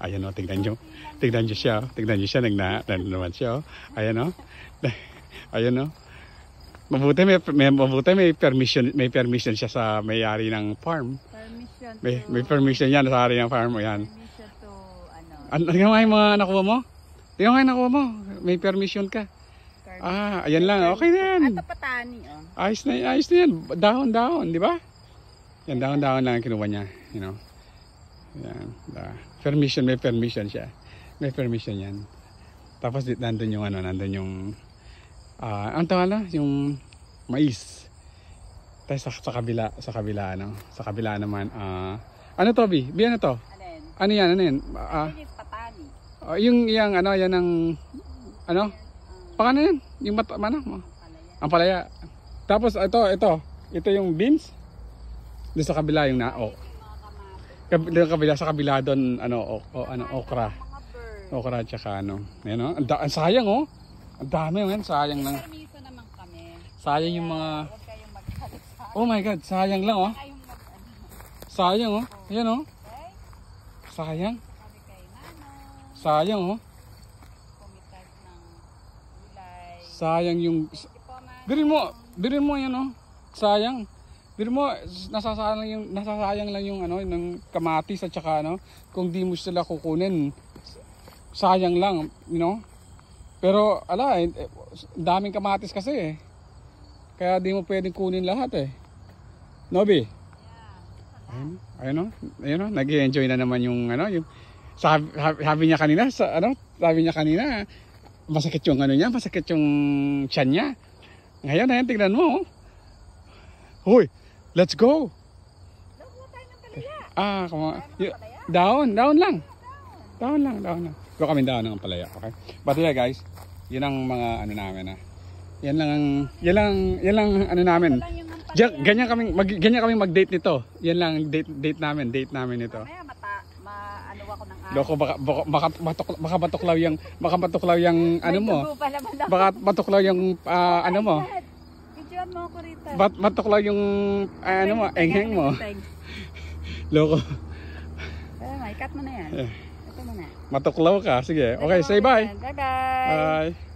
Ayan o, tignan nyo. Tignan nyo siya. Tignan nyo siya. Naman siya. Ayan o. Ayan o. Mabuti may permission siya sa may-ari ng farm. May permission yan sa may-ari ng farm. Ayan. Permission to ano nga yung mga nakuha mo? Yung nga nakuha mo. May permission ka. Ayan lang. Okay na yan. At patani Ayos na yan. Dahon-dahon, di ba? Yan, dahon-dahon lang ang kinuha niya. You know. Yan. May permission siya. May permission yan. Tapos nandun yung nandun yung ang tawag na, yung mais. Tapos sa kabila naman, ano to, Bi? Ano to? Ano yan? Patani. Yung yan ang, paano yan? Yung ang palaya. Tapos ito yung beans. Doon sa kabila yung sa kabila doon, okra. Okra tsaka Ayan ang sayang Ang dami sayang lang. Permiso naman kami. Sayang yung mga... Huwag kayong magkalit sa akin. Oh my God, sayang lang Sayang Ayan Sayang. Sabi kay Manong. Sayang Pumitas ng gulay. Sayang yung... Birin mo yan Sayang. Birin mo, nasasayang lang yung ng kamatis at saka kung di mo sila kukunin. Sayang lang, Pero daming kamatis kasi Kaya di mo pwedeng kunin lahat Nobi? Yeah. Ayun nag-enjoy na naman yung yung sabi niya kanina masakit yung masakit yung tiyan niya. Ngayon tingnan mo. Hoy, let's go. Down lang. Go kami down ng palaya, okay? But yeah guys, yun ang mga namin Yan lang namin. Ganyan kami mag-date nito. Yan lang date namin nito. Mamaya maano ako ng Loko baka matuklaw yung mo. Baka matuklaw yung mo. Videoan mo ako rito. Matuklaw yung mo, engheng mo. Loko. Ikat mo na yan. Ito mo na. Matuklaw ka. Sige. Okay, say bye. Bye-bye. Bye.